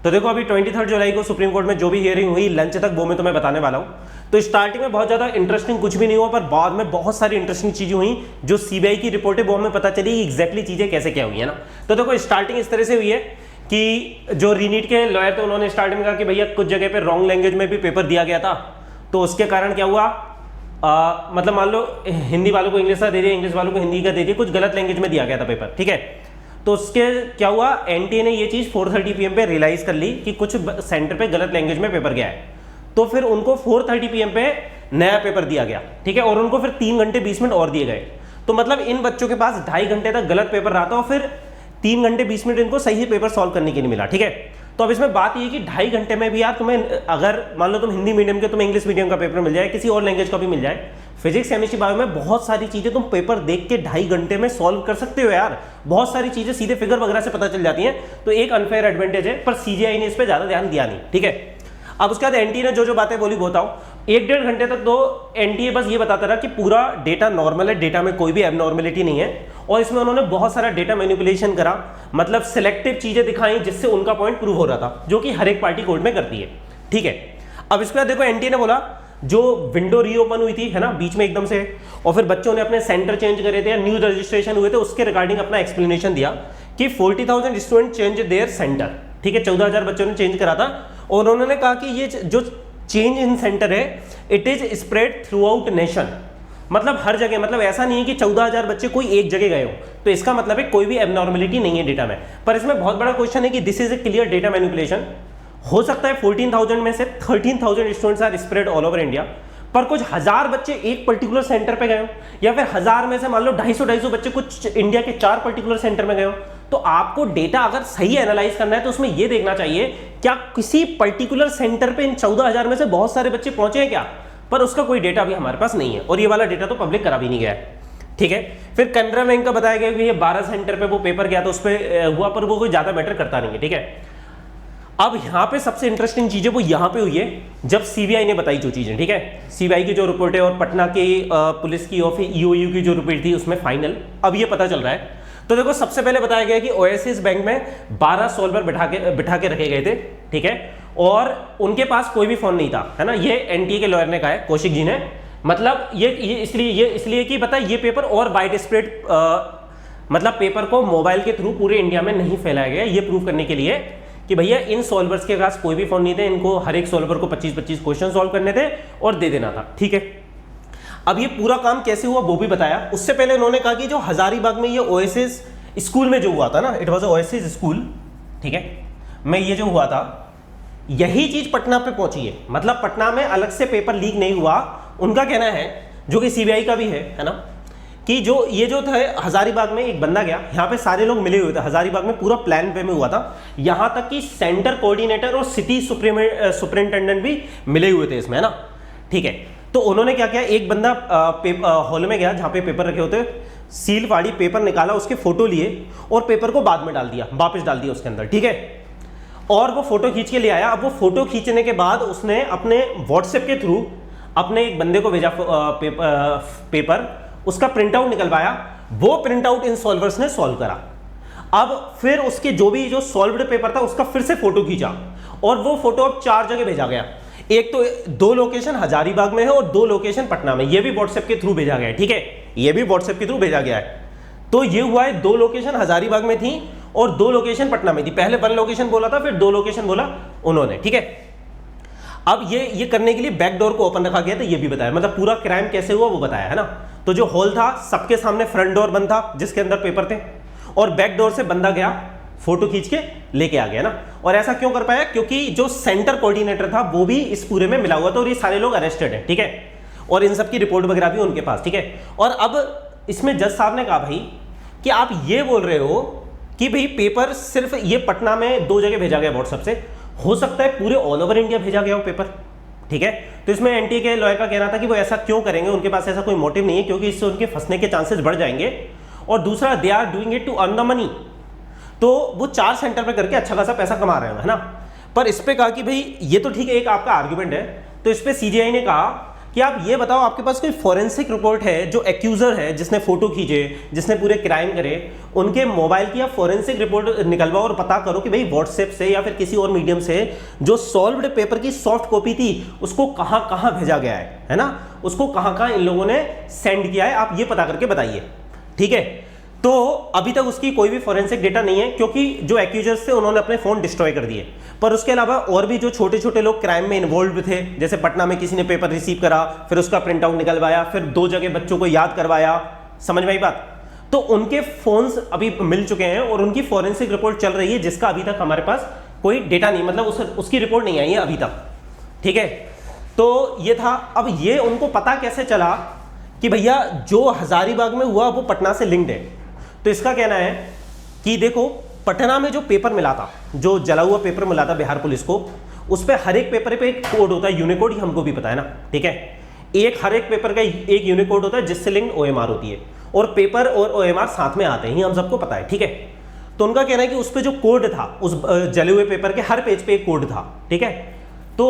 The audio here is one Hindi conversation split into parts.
तो देखो अभी 23 जुलाई को सुप्रीम कोर्ट में जो भी हियरिंग हुई लंच तक, वो मैं तुम्हें बताने वाला हूं। तो स्टार्टिंग में बहुत ज्यादा इंटरेस्टिंग कुछ भी नहीं हुआ, पर बाद में बहुत सारी इंटरेस्टिंग चीजें हुई। जो सीबीआई की रिपोर्ट है वो हमें पता चली कि एग्जैक्टली चीजें कैसे क्या हुई है ना। तो देखो स्टार्टिंग इस तरह से हुई है कि जो रीनीट के लॉयर थे उन्होंने स्टार्टिंग में कहा कि भैया कुछ जगह पे रॉन्ग लैंग्वेज में भी पेपर दिया गया था, तो उसके कारण क्या हुआ, मतलब मान लो हिंदी वालों को इंग्लिश का दे दिया, इंग्लिश वालों को हिंदी का दे दिया, कुछ गलत लैंग्वेज में दिया गया था पेपर, ठीक है। तो उसके क्या हुआ, एनटीए ने ये चीज 4:30 PM पे रियलाइज कर ली कि कुछ सेंटर पे गलत लैंग्वेज में पेपर गया है, तो फिर उनको 4:30 PM पे नया पेपर दिया गया, ठीक है, और उनको फिर 3 घंटे 20 मिनट और दिए गए। तो मतलब इन बच्चों के पास 2.5 घंटे तक गलत पेपर रहा था और फिर 3 घंटे 20 मिनट इनको सही पेपर सॉल्व करने के लिए मिला, ठीक है। तो अब इसमें बात ये कि 2.5 घंटे में भी यार तुम्हें, अगर मान लो तुम हिंदी मीडियम के, तुम्हें इंग्लिश मीडियम का पेपर मिल जाए, किसी और लैंग्वेज का भी मिल जाए, फिजिक्स केमिस्ट्री बायो में बहुत सारी चीजें तुम पेपर देख के 2.5 घंटे में सॉल्व कर सकते हो यार। बहुत सारी चीजें सीधे फिगर वगैरह से पता चल जाती हैं। तो एक अनफेयर एडवांटेज है, पर सीजीआई ने इस पर ज्यादा ध्यान दिया नहीं, ठीक है। अब उसके बाद एनटीए ने जो जो बातें बोली बताओ, 1-1.5 घंटे तक तो एनटीए बस ये बताता रहा कि पूरा डेटा नॉर्मल है, डेटा में कोई भी एबनॉर्मेलिटी नहीं है, और इसमें उन्होंने बहुत सारा डेटा मैनिपुलेशन करा, मतलब सिलेक्टिव चीजें दिखाई जिससे उनका पॉइंट प्रूव हो रहा था, जो कि हर एक पार्टी कोर्ट में करती है, ठीक है। अब इसके बाद देखो एनटीए ने बोला जो विंडो रीओपन हुई थी है ना बीच में एकदम से, और फिर बच्चों ने अपने सेंटर चेंज करे थे या न्यू रजिस्ट्रेशन हुए थे, उसके रिगार्डिंग अपना एक्सप्लेनेशन दिया कि 40,000 स्टूडेंट चेंज देयर सेंटर, ठीक है, 14,000 बच्चों ने चेंज करा था, और उन्होंने कहा कि ये जो चेंज इन सेंटर है it is spread through out nation, मतलब हर जगह, मतलब ऐसा नहीं है कि 14,000 बच्चे कोई एक जगह गए हो, तो इसका मतलब है कोई भी एबनॉर्मेलिटी नहीं है डेटा में। पर इसमें बहुत बड़ा क्वेश्चन है कि this is a clear data manipulation. हो सकता है 14,000 में से 13,000 students are spread all over India, पर कुछ हजार बच्चे एक पर्टिकुलर सेंटर पे गए हो, या फिर 1000 में से मान लो 250 बच्चे कुछ इंडिया के 4 पर्टिकुलर सेंटर में गए हो। तो आपको डेटा अगर सही एनालाइज करना है तो उसमें यह देखना चाहिए क्या किसी पर्टिकुलर सेंटर पे इन 14,000 में से बहुत सारे बच्चे पहुंचे हैं क्या, पर उसका कोई डेटा भी हमारे पास नहीं है, और ये वाला डेटा तो पब्लिक करा भी नहीं गया है, ठीक है। फिर कैनरा बैंक का बताया गया कि ये 12 सेंटर पे वो पेपर गया था, उस पर हुआ, पर वो कोई ज्यादा मैटर करता नहीं है, ठीक है। अब यहां पे सबसे इंटरेस्टिंग चीज है वो यहां पे हुई है जब सीबीआई ने बताई जो चीजें, ठीक है, सीबीआई की जो रिपोर्ट है और पटना की पुलिस की और फिर ईओयू की जो रिपोर्ट थी उसमें फाइनल अब ये पता चल रहा है। तो देखो सबसे पहले बताया गया कि ओएसिस बैंक में 12 सॉल्वर बिठा के रखे गए थे, ठीक है, और उनके पास कोई भी फोन नहीं था, है ना, ये एनटीए के लॉयर ने कहा है, कौशिक जी ने, मतलब ये इसलिए कि पता ये पेपर और वाइड स्प्रेड, मतलब पेपर को मोबाइल के थ्रू पूरे इंडिया में नहीं फैलाया गया, ये प्रूव करने के लिए कि भैया इन सॉल्वर्स के पास कोई भी फोन नहीं थे, इनको हर एक सॉल्वर को 25-25 क्वेश्चन सॉल्व करने थे और दे देना था, ठीक है। अब ये पूरा काम कैसे हुआ वो भी बताया। उससे पहले उन्होंने कहा कि जो हजारीबाग में ये ओएसिस स्कूल में जो हुआ था ना, इट वाज ओएसिस स्कूल, ठीक है, में ये जो हुआ था यही चीज पटना पे पहुंची है, मतलब पटना में अलग से पेपर लीक नहीं हुआ। उनका कहना है, जो कि सीबीआई का भी है ना, कि जो ये जो था हजारीबाग में एक बंदा गया, यहाँ पे सारे लोग मिले हुए थे, हजारीबाग में पूरा प्लान पे में हुआ था, यहाँ तक कि सेंटर कोऑर्डिनेटर और सिटी सुपरिंटेंडेंट भी मिले हुए थे इसमें, है ना, ठीक है। तो उन्होंने क्या किया, एक बंदा हॉल में गया जहाँ पे पेपर रखे होते, सील फाड़ी, पेपर निकाला, उसके फोटो लिए और पेपर को बाद में डाल दिया, वापस डाल दिया उसके अंदर, ठीक है, और वो फोटो खींच के ले आया। अब वो फोटो खींचने के बाद उसने अपने व्हाट्सएप के थ्रू अपने एक बंदे को भेजा पेपर, उसका प्रिंट आउट निकलवाया, वो प्रिंट आउट इन सॉल्वर्स ने सॉल्व करा। अब फिर उसके जो सॉल्व्ड पेपर था उसका फिर से फोटो खींचा, और वो फोटो अब 4 जगह भेजा गया, एक तो 2 लोकेशन हजारीबाग में है और 2 लोकेशन पटना में, ये भी व्हाट्सएप के थ्रू भेजा गया है, ठीक है, ये भी व्हाट्सएप के थ्रू भेजा गया है। तो ये हुआ है 2 लोकेशन हजारीबाग में थी और 2 लोकेशन पटना में थी, पहले 1 लोकेशन बोला था, फिर 2 लोकेशन बोला उन्होंने, ठीक है। अब ये करने के लिए बैकडोर को ओपन रखा गया था, ये भी बताया, मतलब पूरा क्राइम कैसे हुआ वो बताया, है ना। तो जो हॉल था सबके सामने फ्रंट डोर बंद था जिसके अंदर पेपर थे, और बैक डोर से बंदा गया फोटो खींच के लेके आ गया ना। और ऐसा क्यों कर पाया, क्योंकि जो सेंटर कोऑर्डिनेटर था वो भी इस पूरे में मिला हुआ था, और ये सारे लोग अरेस्टेड है, ठीक है, और इन सब की रिपोर्ट वगैरह भी उनके पास, ठीक है। और अब इसमें जज साहब ने कहा भाई कि आप ये बोल रहे हो कि भाई पेपर सिर्फ ये पटना में 2 जगह भेजा गया व्हाट्सएप से, हो सकता है पूरे ऑल ओवर इंडिया भेजा गया हो पेपर, ठीक है। तो इसमें एनटीए के लॉयर का कहना था कि वो ऐसा क्यों करेंगे, उनके पास ऐसा कोई मोटिव नहीं है, क्योंकि इससे उनके फंसने के चांसेस बढ़ जाएंगे, और दूसरा they are doing it to earn the money, तो वो 4 सेंटर पे करके अच्छा खासा पैसा कमा रहे हैं, है ना। पर इस पे कहा कि भाई ये तो ठीक है, एक आपका आर्ग्यूमेंट है, तो इस पे सीजीआई ने कहा कि आप ये बताओ आपके पास कोई फॉरेंसिक रिपोर्ट है जो एक्यूजर है जिसने फोटो खींचे, जिसने पूरे क्राइम करे, उनके मोबाइल की आप फॉरेंसिक रिपोर्ट निकलवाओ और पता करो कि भाई व्हाट्सएप से या फिर किसी और मीडियम से जो सॉल्व्ड पेपर की सॉफ्ट कॉपी थी उसको कहाँ कहाँ भेजा गया है ना, उसको कहाँ कहाँ इन लोगों ने सेंड किया है, आप ये पता करके बताइए। ठीक है, तो अभी तक उसकी कोई भी फॉरेंसिक डेटा नहीं है क्योंकि जो एक्यूजर्स थे उन्होंने अपने फोन डिस्ट्रॉय कर दिए। पर उसके अलावा और भी जो छोटे छोटे लोग क्राइम में इन्वॉल्व थे, जैसे पटना में किसी ने पेपर रिसीव करा, फिर उसका प्रिंट आउट निकलवाया, फिर 2 जगह बच्चों को याद करवाया, समझ में आई बात, तो उनके फोन्स अभी मिल चुके हैं और उनकी फॉरेंसिक रिपोर्ट चल रही है जिसका अभी तक हमारे पास कोई डेटा नहीं, मतलब उसकी रिपोर्ट नहीं आई है अभी तक। ठीक है, तो ये था। अब ये उनको पता कैसे चला कि भैया जो हजारीबाग में हुआ वो पटना से लिंक्ड है। तो इसका कहना है कि देखो पटना में जो पेपर मिला था, जो जला हुआ पेपर मिला था बिहार पुलिस को, उस पर हर एक पेपर पे एक कोड होता है, यूनिकोड, हमको भी पता है ना। ठीक है, हर एक पेपर का एक यूनिकोड होता है जिससे लिंक ओएमआर होती है, और पेपर और ओएमआर साथ में आते हैं, हम सबको पता है। ठीक है, तो उनका कहना है कि उस पर जो कोड था, उस जले हुए पेपर के हर पेज पे एक कोड था। ठीक है, तो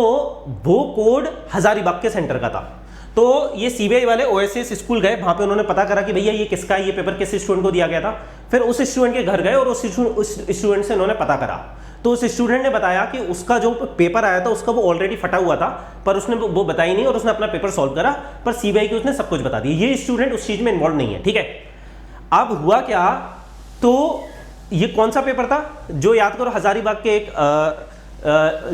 वो कोड हजारीबाग के सेंटर का था। तो ये सीबीआई वाले ओएसएस स्कूल गए, वहां पे उन्होंने पता करा कि भैया ये किसका है, ये पेपर किस स्टूडेंट को दिया गया था। फिर उस स्टूडेंट के घर गए और उस स्टूडेंट से उन्होंने पता करा, तो उस स्टूडेंट ने बताया कि उसका जो पेपर आया था उसका वो ऑलरेडी फटा हुआ था, पर उसने वो बताई नहीं और उसने अपना पेपर सॉल्व करा, पर सीबीआई को उसने सब कुछ बता दिया। ये स्टूडेंट उस चीज में इन्वॉल्व नहीं है। ठीक है, अब हुआ क्या, तो ये कौन सा पेपर था, जो याद करो हजारीबाग के एक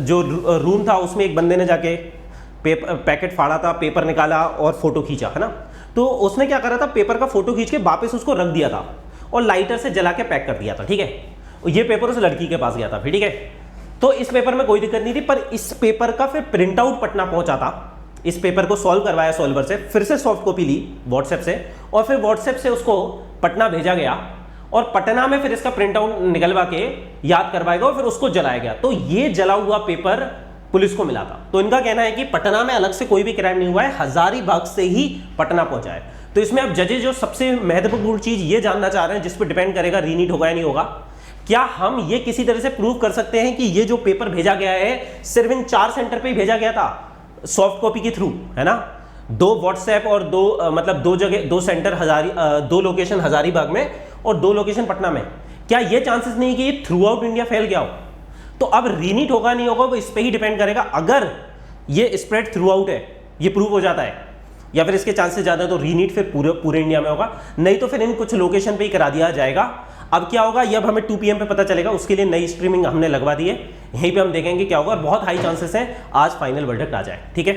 जो रूम था उसमें एक बंदे ने जाके पैकेट फाड़ा था, पेपर निकाला और फोटो खींचा, है ना। तो उसने क्या करा था, पेपर का फोटो खींच के वापस उसको रख दिया था और लाइटर से जला के पैक कर दिया था। ठीक है, ये पेपर उस लड़की के पास गया था फिर। ठीक है, तो इस पेपर में कोई दिक्कत नहीं थी, पर इस पेपर का फिर प्रिंट आउट पटना पहुंचा था। इस पेपर को सॉल्व करवाया सॉल्वर से, फिर से सॉफ्ट कॉपी ली व्हाट्सएप से, और फिर व्हाट्सएप से उसको पटना भेजा गया और पटना में फिर इसका प्रिंट आउट निकलवा के याद करवाएगा और फिर उसको जलाया गया। तो ये जला हुआ पेपर पुलिस को मिला था। तो इनका कहना है कि पटना में अलग से कोई भी क्राइम नहीं हुआ है, हजारीबाग से ही पटना पहुंचा है। तो इसमें अब जजेस जो सबसे महत्वपूर्ण चीज ये जानना चाह रहे हैं, जिस पर डिपेंड करेगा रीनीट होगा या नहीं होगा, क्या हम ये किसी तरह से प्रूव कर सकते हैं कि ये जो पेपर भेजा गया है सिर्फ इन 4 सेंटर पे ही भेजा गया था सॉफ्ट कॉपी के थ्रू, है ना। 2 व्हाट्सएप और 2 जगह 2 सेंटर 2 लोकेशन हजारीबाग में और 2 लोकेशन पटना में। क्या ये चांसेस नहीं कि ये थ्रू आउट इंडिया फैल गया हो? तो अब रीनीट होगा नहीं होगा वो इस पे ही डिपेंड करेगा। अगर ये स्प्रेड थ्रू आउट है, ये प्रूव हो जाता है, या फिर इसके चांसेस ज्यादा है, तो रीनीट फिर पूरे इंडिया में होगा, नहीं तो फिर इन कुछ लोकेशन पे ही करा दिया जाएगा। अब क्या होगा ये अब हमें 2 PM पे पता चलेगा, उसके लिए नई स्ट्रीमिंग हमने लगवा दी है, यहीं पे हम देखेंगे क्या होगा। बहुत हाई चांसेस है आज फाइनल वर्डिक्ट आ जाए। ठीक है।